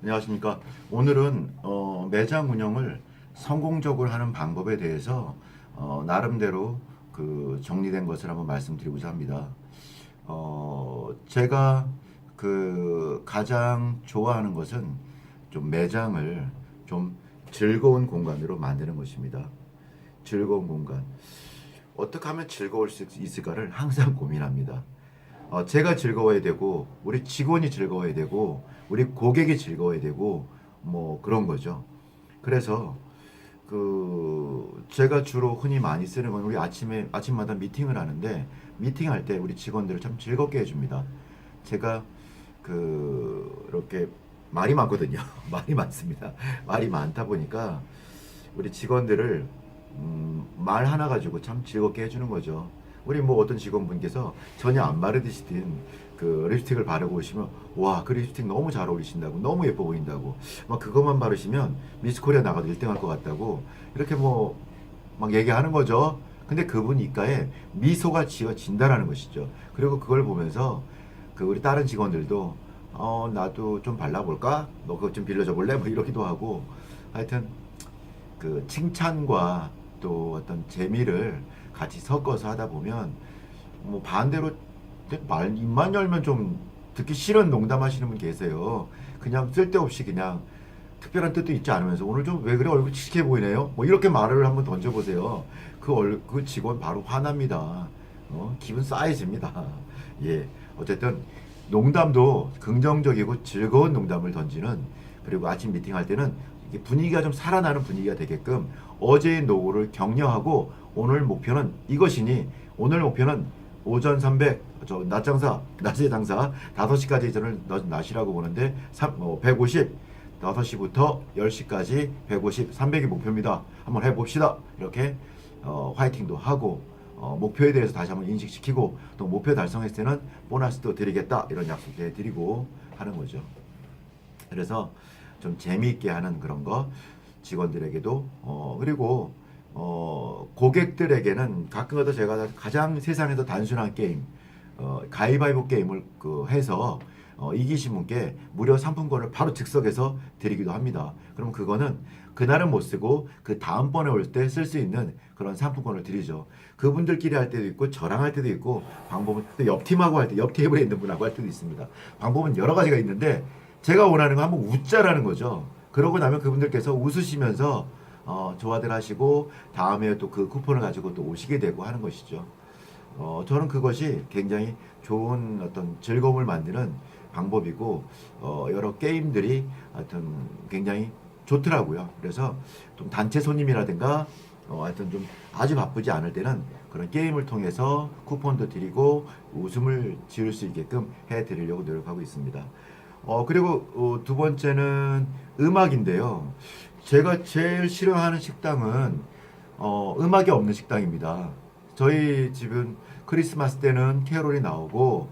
안녕하십니까. 오늘은 매장 운영을 성공적으로 하는 방법에 대해서 나름대로 그 정리된 것을 한번 말씀드리고자 합니다. 제가 그 가장 좋아하는 것은 좀 매장을 좀 즐거운 공간으로 만드는 것입니다. 즐거운 공간. 어떻게 하면 즐거울 수 있을까를 항상 고민합니다. 제가 즐거워야 되고, 우리 직원이 즐거워야 되고, 우리 고객이 즐거워야 되고, 뭐 그런 거죠. 그래서 제가 주로 흔히 많이 쓰는 건 우리 아침마다 미팅을 하는데, 미팅할 때 우리 직원들을 참 즐겁게 해줍니다. 제가 이렇게 말이 많거든요. 말이 많습니다. 말이 많다 보니까 우리 직원들을 말 하나 가지고 참 즐겁게 해주는 거죠. 우리 뭐 어떤 직원분께서 전혀 안 바르시던 그 립스틱을 바르고 오시면 와, 그 립스틱 너무 잘 어울리신다고, 너무 예뻐 보인다고, 막 그것만 바르시면 미스 코리아 나가도 1등 할 것 같다고 이렇게 뭐 막 얘기하는 거죠. 근데 그분 입가에 미소가 지어진다라는 것이죠. 그리고 그걸 보면서 우리 다른 직원들도 나도 좀 발라볼까? 너 그거 좀 빌려줘 볼래? 뭐 이러기도 하고, 하여튼 칭찬과 또 어떤 재미를 같이 섞어서 하다 보면 뭐 반대로 입만 열면 좀 듣기 싫은 농담하시는 분 계세요. 그냥 쓸데없이 그냥 특별한 뜻도 있지 않으면서 오늘 좀 왜 그래 얼굴 칙해 보이네요. 뭐 이렇게 말을 한번 던져보세요. 그 직원 바로 화납니다. 기분 싸해집니다. 예, 어쨌든 농담도 긍정적이고 즐거운 농담을 던지는, 그리고 아침 미팅할 때는 이게 분위기가 좀 살아나는 분위기가 되게끔 어제의 노고를 격려하고 오늘 목표는 이것이니 오늘 목표는 오전 300, 낮 장사, 낮의 장사 5시까지 저는 낮이라고 보는데 150, 5시부터 10시까지 150, 300이 목표입니다. 한번 해봅시다. 이렇게 화이팅도 하고 목표에 대해서 다시 한번 인식시키고 또 목표 달성했을 때는 보너스도 드리겠다 이런 약속도 해드리고 하는 거죠. 그래서 좀 재미있게 하는 그런 거 직원들에게도 그리고 고객들에게는 가끔가다 제가 가장 세상에서 단순한 게임 가위바위보 게임을 해서 이기신 분께 무료 상품권을 바로 즉석에서 드리기도 합니다. 그럼 그거는 그날은 못 쓰고 그 다음번에 올 때 쓸 수 있는 그런 상품권을 드리죠. 그분들끼리 할 때도 있고 저랑 할 때도 있고, 방법은 또 옆 팀하고 할 때, 옆 테이블에 있는 분하고 할 때도 있습니다. 방법은 여러 가지가 있는데 제가 원하는 거 한번 웃자라는 거죠. 그러고 나면 그분들께서 웃으시면서 좋아들 하시고 다음에 또 그 쿠폰을 가지고 또 오시게 되고 하는 것이죠. 저는 그것이 굉장히 좋은 어떤 즐거움을 만드는 방법이고, 여러 게임들이 하여튼 굉장히 좋더라고요. 그래서 좀 단체 손님이라든가, 하여튼 좀 아주 바쁘지 않을 때는 그런 게임을 통해서 쿠폰도 드리고 웃음을 지을 수 있게끔 해 드리려고 노력하고 있습니다. 그리고 두 번째는 음악인데요. 제가 제일 싫어하는 식당은 음악이 없는 식당입니다. 저희 집은 크리스마스 때는 캐롤이 나오고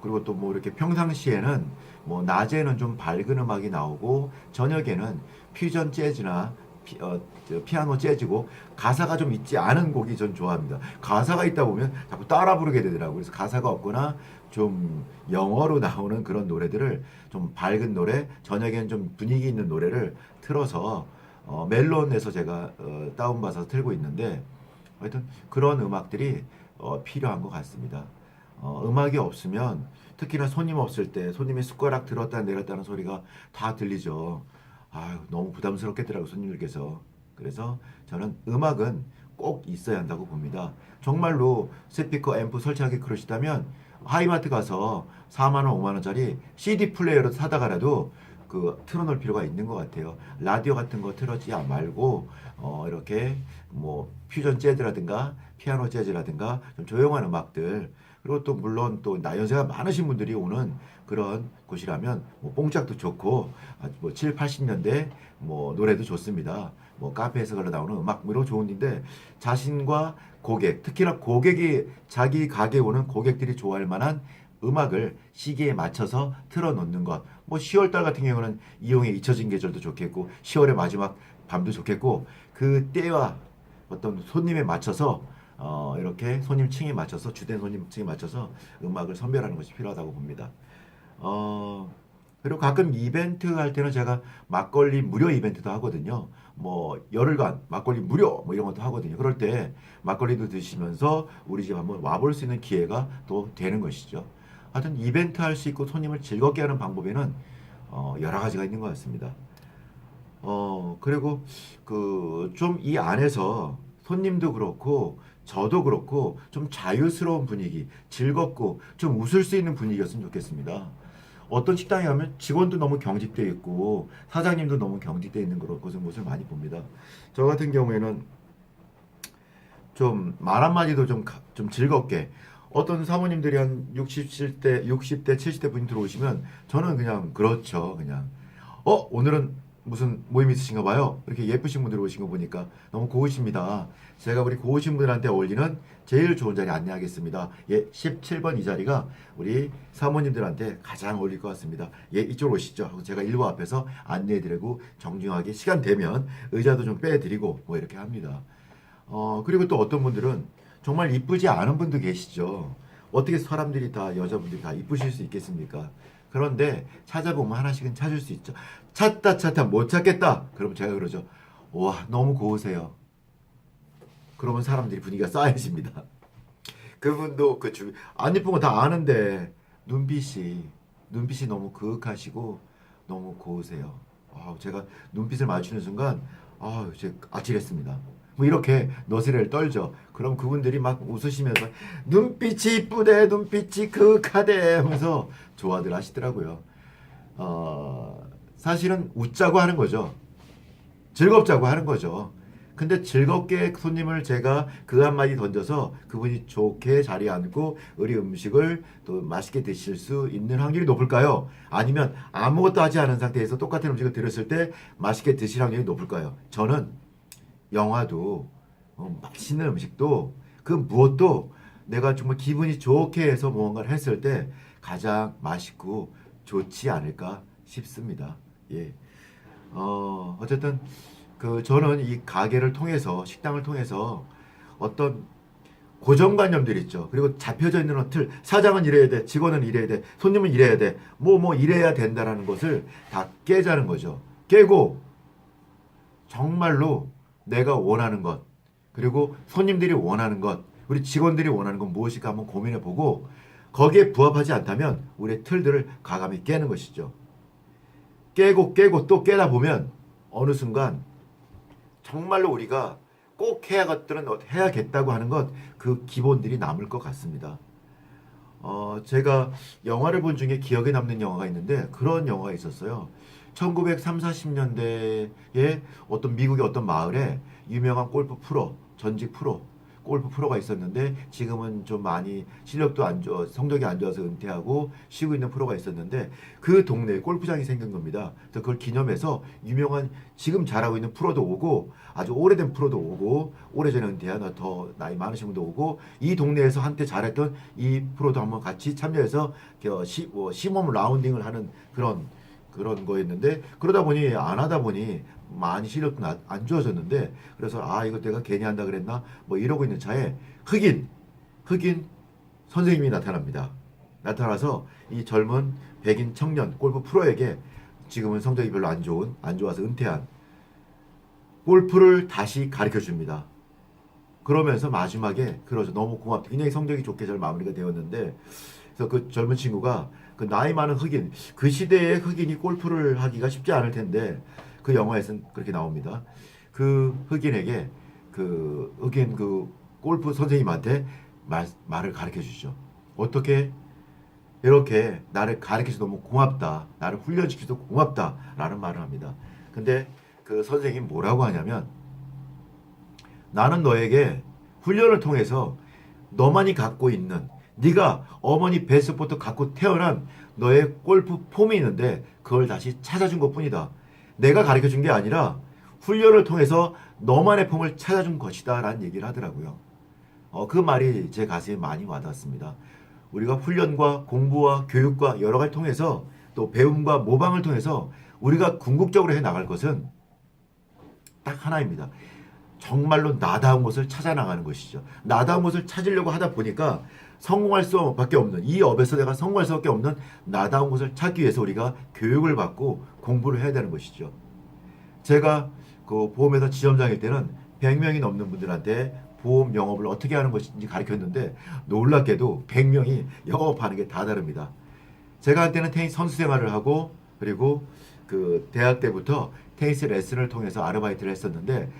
그리고 또 뭐 이렇게 평상시에는 뭐 낮에는 좀 밝은 음악이 나오고 저녁에는 퓨전 재즈나 피아노 재즈고 가사가 좀 있지 않은 곡이 전 좋아합니다. 가사가 있다 보면 자꾸 따라 부르게 되더라고요. 그래서 가사가 없거나 좀 영어로 나오는 그런 노래들을, 좀 밝은 노래, 저녁에는 좀 분위기 있는 노래를 틀어서 멜론에서 제가 다운받아서 틀고 있는데, 하여튼 그런 음악들이 필요한 것 같습니다. 음악이 없으면 특히나 손님 없을 때 손님이 숟가락 들었다 내렸다는 소리가 다 들리죠. 아유, 너무 부담스럽겠더라고 손님들께서. 그래서 저는 음악은 꼭 있어야 한다고 봅니다. 정말로 스피커 앰프 설치하기 그러시다면 하이마트 가서 4만 원, 5만 원짜리 CD 플레이어를 사다가라도 틀어놓을 필요가 있는 것 같아요. 라디오 같은 거 틀어지 말고 이렇게 뭐 퓨전 재즈라든가 피아노 재즈라든가 좀 조용한 음악들, 그리고 또 물론 또 연세가 많으신 분들이 오는 그런 곳이라면 뭐 뽕짝도 좋고 뭐 7, 80년대 뭐 노래도 좋습니다. 뭐 카페에서 걸어 나오는 음악 뭐 이런 거 좋은데, 자신과 고객, 특히나 고객이 자기 가게에 오는 고객들이 좋아할 만한 음악을 시기에 맞춰서 틀어놓는 것. 뭐 10월달 같은 경우는 이용의 잊혀진 계절도 좋겠고 10월의 마지막 밤도 좋겠고, 그 때와 어떤 손님에 맞춰서 이렇게 손님층에 맞춰서, 주된 손님층에 맞춰서 음악을 선별하는 것이 필요하다고 봅니다. 어, 그리고 가끔 이벤트 할 때는 제가 막걸리 무료 이벤트도 하거든요. 뭐 열흘간 막걸리 무료 뭐 이런 것도 하거든요. 그럴 때 막걸리도 드시면서 우리 집 한번 와볼 수 있는 기회가 또 되는 것이죠. 하여튼 이벤트 할 수 있고 손님을 즐겁게 하는 방법에는 여러 가지가 있는 것 같습니다. 그리고 그 좀 이 안에서 손님도 그렇고 저도 그렇고 좀 자유스러운 분위기, 즐겁고 좀 웃을 수 있는 분위기였으면 좋겠습니다. 어떤 식당에 가면 직원도 너무 경직돼 있고 사장님도 너무 경직돼 있는 그런 것을 많이 봅니다. 저 같은 경우에는 좀 말 한마디도 좀 즐겁게 어떤 사모님들이 한 67대, 60대, 70대 분이 들어오시면 저는 그냥 그렇죠. 그냥 오늘은 무슨 모임 있으신가 봐요. 이렇게 예쁘신 분들 오신 거 보니까 너무 고우십니다. 제가 우리 고우신 분들한테 어울리는 제일 좋은 자리 안내하겠습니다. 예, 17번 이 자리가 우리 사모님들한테 가장 어울릴 것 같습니다. 예, 이쪽으로 오시죠. 하고 제가 일부 앞에서 안내해드리고 정중하게 시간 되면 의자도 좀 빼드리고 뭐 이렇게 합니다. 그리고 또 어떤 분들은 정말 이쁘지 않은 분도 계시죠. 어떻게 사람들이 다, 여자분들이 다 이쁘실 수 있겠습니까? 그런데 찾아보면 하나씩은 찾을 수 있죠. 찾다 못 찾겠다. 그러면 제가 그러죠. 와, 너무 고우세요. 그러면 사람들이 분위기가 싸해집니다. 그분도 안 이쁜 거 다 아는데 눈빛이 너무 그윽하시고 너무 고우세요. 제가 눈빛을 맞추는 순간 제가 아찔했습니다. 뭐 이렇게 너스레를 떨죠. 그럼 그분들이 막 웃으시면서 눈빛이 이쁘대, 눈빛이 그윽하대 하면서 좋아들 하시더라고요. 사실은 웃자고 하는 거죠. 즐겁자고 하는 거죠. 근데 즐겁게 손님을 제가 그 한마디 던져서 그분이 좋게 자리에 앉고 우리 음식을 또 맛있게 드실 수 있는 확률이 높을까요? 아니면 아무것도 하지 않은 상태에서 똑같은 음식을 드렸을 때 맛있게 드실 확률이 높을까요? 저는 영화도 맛있는 음식도 그 무엇도 내가 정말 기분이 좋게 해서 무언가를 했을 때 가장 맛있고 좋지 않을까 싶습니다. 예. 어쨌든 저는 이 가게를 통해서 식당을 통해서 어떤 고정관념들 있죠. 그리고 잡혀져 있는 틀, 사장은 이래야 돼, 직원은 이래야 돼, 손님은 이래야 돼, 뭐 이래야 된다라는 것을 다 깨자는 거죠. 깨고 정말로 내가 원하는 것, 그리고 손님들이 원하는 것, 우리 직원들이 원하는 건 무엇일까 한번 고민해 보고 거기에 부합하지 않다면 우리의 틀들을 과감히 깨는 것이죠. 깨고 또 깨다 보면 어느 순간 정말로 우리가 꼭 해야겠다고 하는 것, 그 기본들이 남을 것 같습니다. 제가 영화를 본 중에 기억에 남는 영화가 있는데 그런 영화가 있었어요. 1930, 40년대에 어떤 미국의 어떤 마을에 유명한 골프 프로, 전직 프로, 골프 프로가 있었는데 지금은 좀 많이 실력도 안 좋아, 성적이 안 좋아서 은퇴하고 쉬고 있는 프로가 있었는데 그 동네에 골프장이 생긴 겁니다. 그래서 그걸 기념해서 유명한 지금 잘하고 있는 프로도 오고 아주 오래된 프로도 오고 오래전에 은퇴한 더 나이 많으신 분도 오고 이 동네에서 한때 잘했던 이 프로도 한번 같이 참여해서 시범 라운딩을 하는 그런 거였는데 그러다 보니 안 하다 보니 많이 실력도 안 좋아졌는데 그래서 이거 내가 괜히 한다 그랬나 뭐 이러고 있는 차에 흑인 선생님이 나타납니다. 나타나서 이 젊은 백인 청년 골프 프로에게 지금은 성적이 별로 안 좋아서 은퇴한 골프를 다시 가르쳐 줍니다. 그러면서 마지막에 그러죠. 너무 고맙다. 굉장히 성적이 좋게 잘 마무리가 되었는데 그래서 그 젊은 친구가 그 나이 많은 흑인, 그 시대에 흑인이 골프를 하기가 쉽지 않을 텐데 그 영화에서는 그렇게 나옵니다. 그 흑인에게 흑인 골프 선생님한테 말을 가르쳐 주죠. 어떻게 이렇게 나를 가르쳐서 너무 고맙다. 나를 훈련시켜서 고맙다. 라는 말을 합니다. 근데 그 선생님이 뭐라고 하냐면 나는 너에게 훈련을 통해서 너만이 갖고 있는 네가 어머니 뱃속부터 갖고 태어난 너의 골프 폼이 있는데 그걸 다시 찾아준 것뿐이다. 내가 가르쳐준 게 아니라 훈련을 통해서 너만의 폼을 찾아준 것이다 라는 얘기를 하더라고요. 그 말이 제 가슴에 많이 와닿았습니다. 우리가 훈련과 공부와 교육과 여러 가지 통해서 또 배움과 모방을 통해서 우리가 궁극적으로 해 나갈 것은 딱 하나입니다. 정말로 나다운 것을 찾아 나가는 것이죠. 나다운 것을 찾으려고 하다 보니까 성공할 수밖에 없는 이 업에서 내가 성공할 수밖에 없는 나다운 곳을 찾기 위해서 우리가 교육을 받고 공부를 해야 되는 것이죠. 제가 그 보험회사 지점장일 때는 100명이 넘는 분들한테 보험 영업을 어떻게 하는 것인지 가르쳤는데 놀랍게도 100명이 영업하는 게 다 다릅니다. 제가 한때는 테니스 선수 생활을 하고 그리고 그 대학 때부터 테니스 레슨을 통해서 아르바이트를 했었는데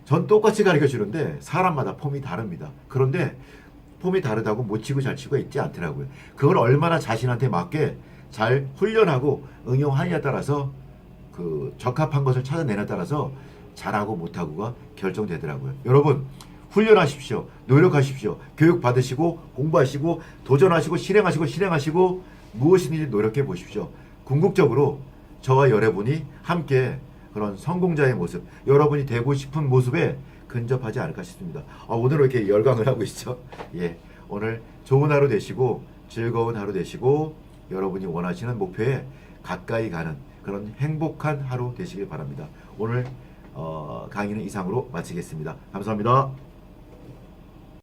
전 똑같이 가르쳐 주는데 사람마다 폼이 다릅니다. 그런데 폼이 다르다고 못 치고 잘 치고 있지 않더라고요. 그걸 얼마나 자신한테 맞게 잘 훈련하고 응용하느냐에 따라서 그 적합한 것을 찾아내냐에 따라서 잘하고 못하고가 결정되더라고요. 여러분 훈련하십시오. 노력하십시오. 교육 받으시고 공부하시고 도전하시고 실행하시고 무엇이든지 노력해 보십시오. 궁극적으로 저와 여러분이 함께 그런 성공자의 모습, 여러분이 되고 싶은 모습에 근접하지 않을까 싶습니다. 오늘 왜 이렇게 열광을 하고 있죠? 예, 오늘 좋은 하루 되시고 즐거운 하루 되시고 여러분이 원하시는 목표에 가까이 가는 그런 행복한 하루 되시길 바랍니다. 오늘 강의는 이상으로 마치겠습니다. 감사합니다.